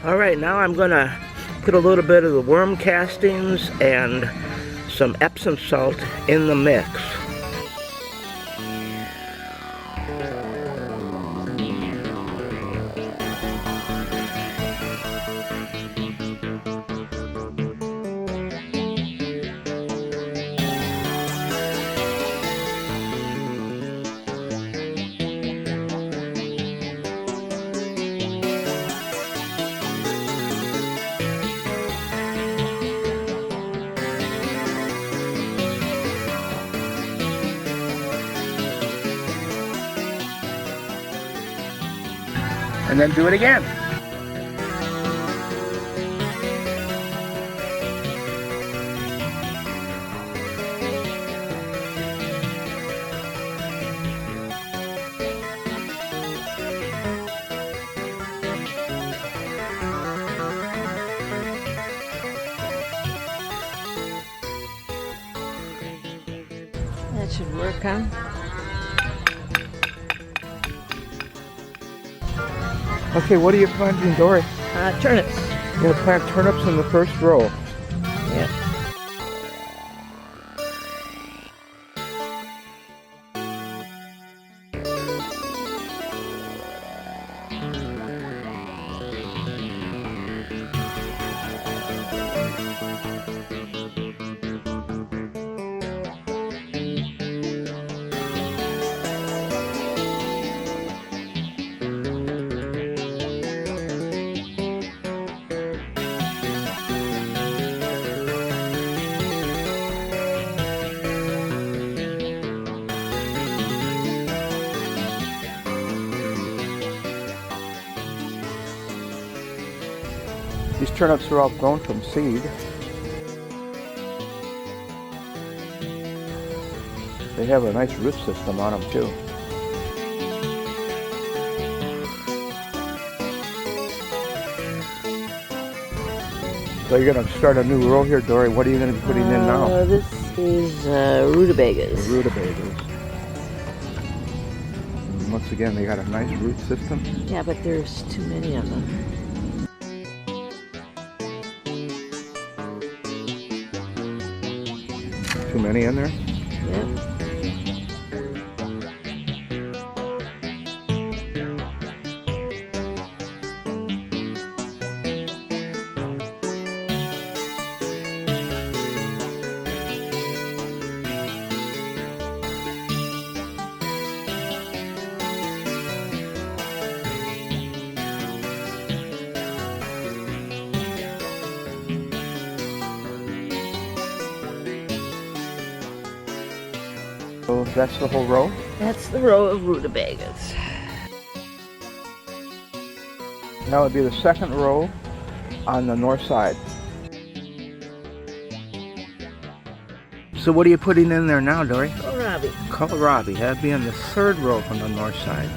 All right, now I'm gonna put a little bit of the worm castings and some Epsom salt in the mix. And then do it again. That should work, huh? Okay, what are you planting, Dory? Turnips. You're gonna plant turnips in the first row. Yep. These turnips are all grown from seed. They have a nice root system on them too. So you're going to start a new row here, Dory. What are you going to be putting in now? This is rutabagas. Rutabagas. And once again, they got a nice root system. Yeah, but there's too many of them. Too many in there? Yep. So that's the whole row? That's the row of rutabagas. Now it'd be the second row on the north side. So what are you putting in there now, Dory? Kohlrabi. Kohlrabi. That'd be on the third row from the north side.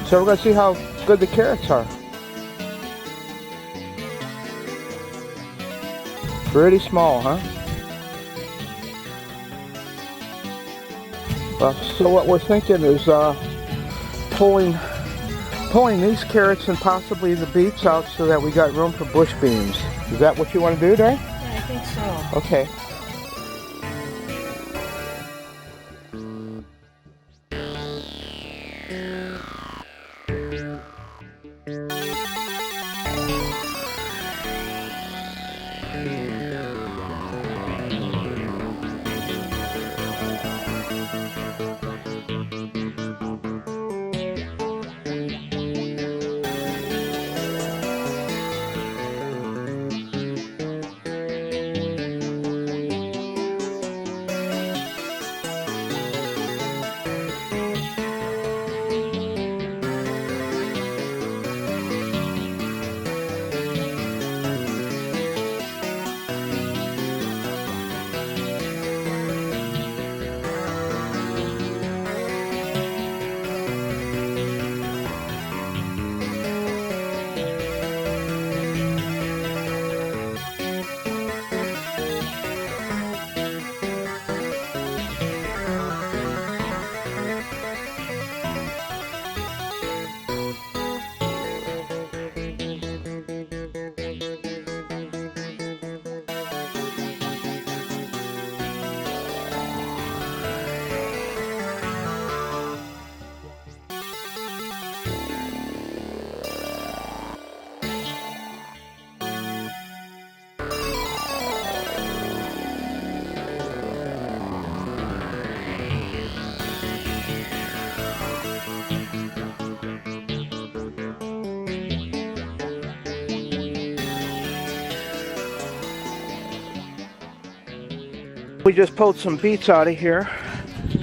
So we're going to see how good the carrots are. Pretty small, huh? So what we're thinking is pulling these carrots and possibly the beets out so that we got room for bush beans. Is that what you want to do, Dave? Yeah, I think so. Okay. We just pulled some beets out of here. As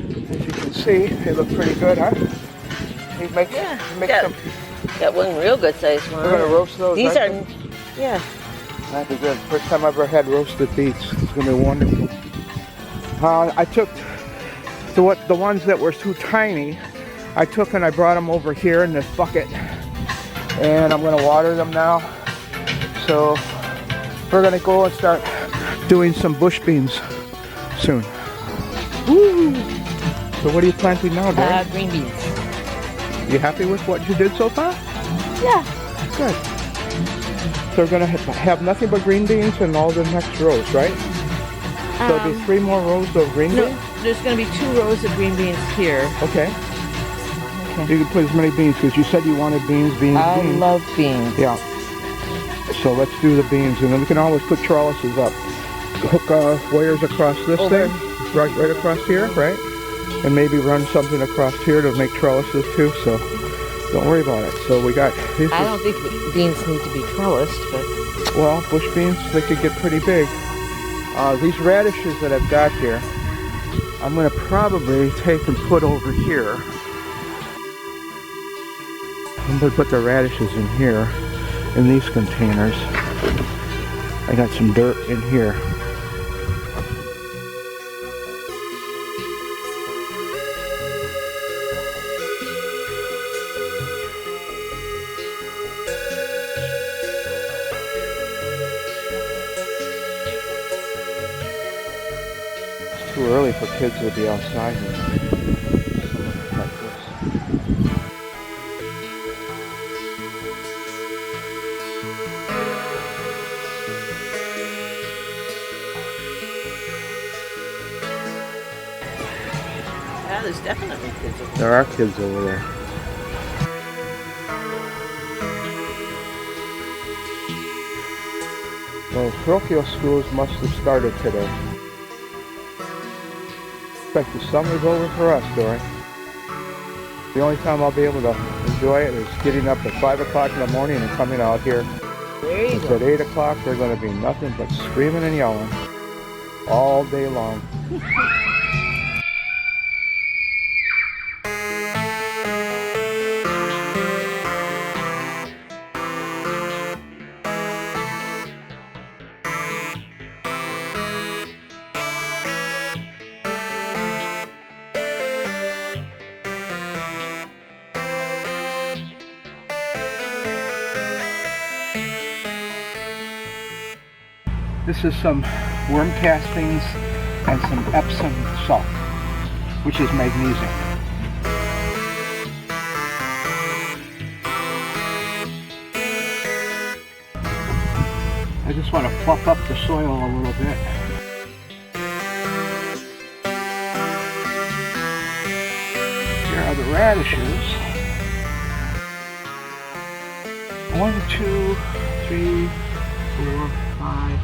you can see, they look pretty good, huh? You make some. Got one real good sized one. We're gonna roast those. These are, yeah. That'd be good. First time I've ever had roasted beets. It's gonna be wonderful. I took the ones that were too tiny. I took and I brought them over here in this bucket, and I'm gonna water them now. So we're gonna go and start doing some bush beans soon. Woo! So what are you planting now, Dad? Green beans. You happy with what you did so far? Yeah. Good. So we're gonna have nothing but green beans in all the next rows, right? So there'll be 3 more rows of green beans? There's gonna be 2 rows of green beans here. Okay. You can put as many beans, because you said you wanted beans. I love beans. Yeah. So let's do the beans, and then we can always put trellises up. Hook wires across this thing, right across here, right? And maybe run something across here to make trellises too, so don't worry about it. So we got these. I don't think beans need to be trellised, but... Well, bush beans, they could get pretty big. These radishes that I've got here, I'm going to probably take and put over here. I'm going to put the radishes in here, in these containers. I got some dirt in here. It's too early for kids to be outside like this. Yeah, there's definitely kids over there. There are kids over there. Well, parochial schools must have started today. Looks like the summer's over for us, Dory. The only time I'll be able to enjoy it is getting up at 5 o'clock in the morning and coming out here. There you It's go. at 8 o'clock, they're going to be nothing but screaming and yelling all day long. This is some worm castings and some Epsom salt, which is magnesium. I just want to fluff up the soil a little bit. Here are the radishes. 1, 2, 3, 4, 5,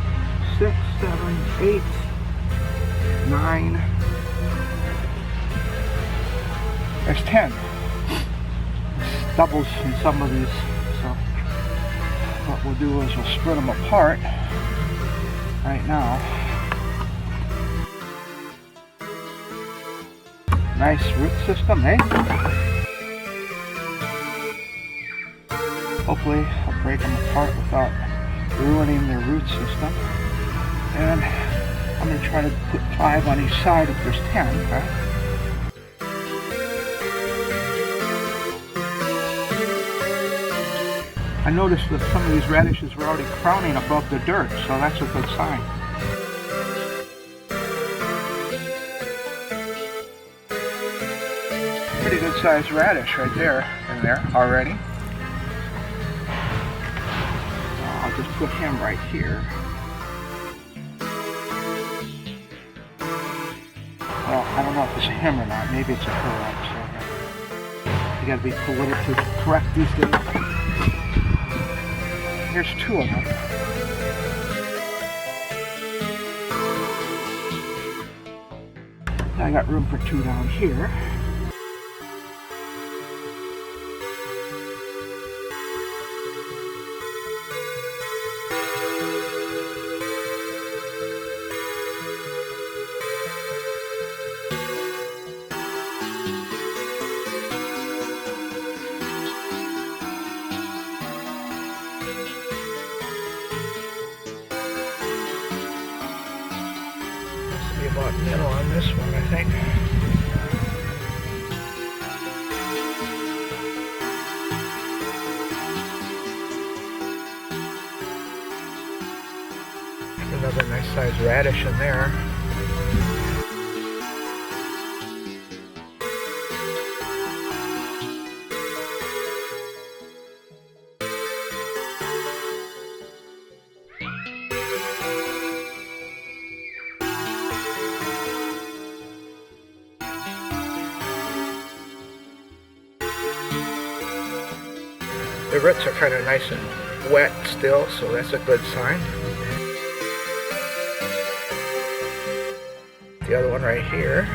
6, 7, 8, 9. There's 10. This doubles in some of these, so what we'll do is we'll spread them apart right now. Nice root system, eh? Hopefully I'll break them apart without ruining their root system. And I'm going to try to put 5 on each side if there's 10, right? I noticed that some of these radishes were already crowning above the dirt, so that's a good sign. Pretty good sized radish right there, in there already. I'll just put him right here. Well, I don't know if it's a him or not. Maybe it's a her. So you gotta be politically correct these days. Here's 2 of them. I got room for 2 down here. about middle on this one, I think. Another nice sized radish in there. The roots are kind of nice and wet still, so that's a good sign. The other one right here.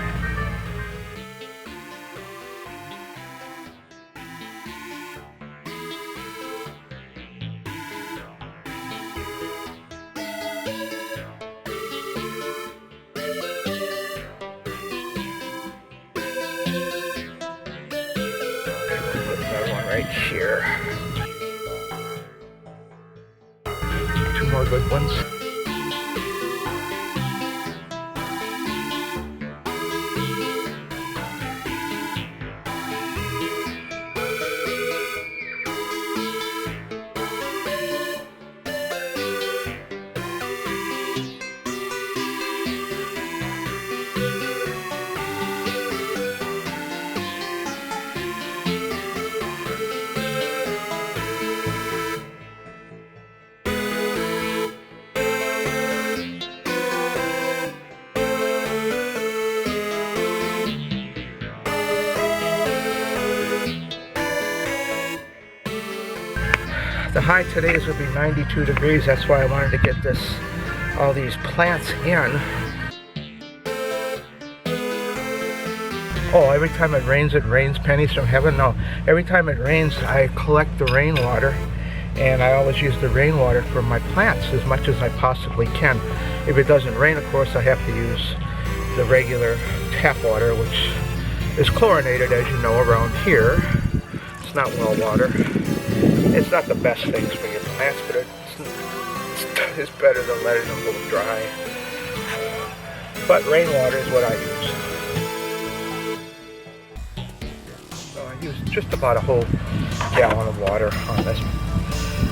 Another one right here. Two more good ones. The high today is going to be 92 degrees. That's why I wanted to get all these plants in. Oh, every time it rains pennies from heaven. No, every time it rains, I collect the rainwater, and I always use the rainwater for my plants as much as I possibly can. If it doesn't rain, of course, I have to use the regular tap water, which is chlorinated, as you know, around here. It's not well water. It's not the best things for your plants, but it's better than letting them go dry. But rainwater is what I use. So I use just about a whole gallon of water on this.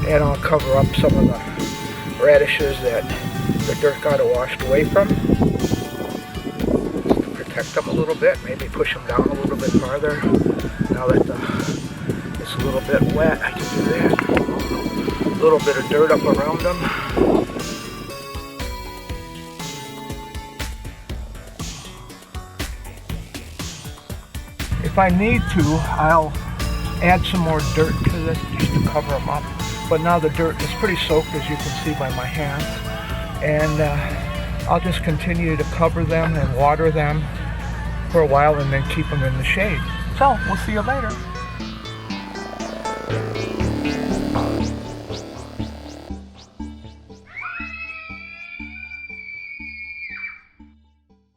And I'll cover up some of the radishes that the dirt got washed away from. Just to protect them a little bit, maybe push them down a little bit farther. Now that it's a little bit wet, I can do that. A little bit of dirt up around them. If I need to, I'll add some more dirt to this just to cover them up. But now the dirt is pretty soaked, as you can see by my hands. And I'll just continue to cover them and water them for a while and then keep them in the shade. So, we'll see you later.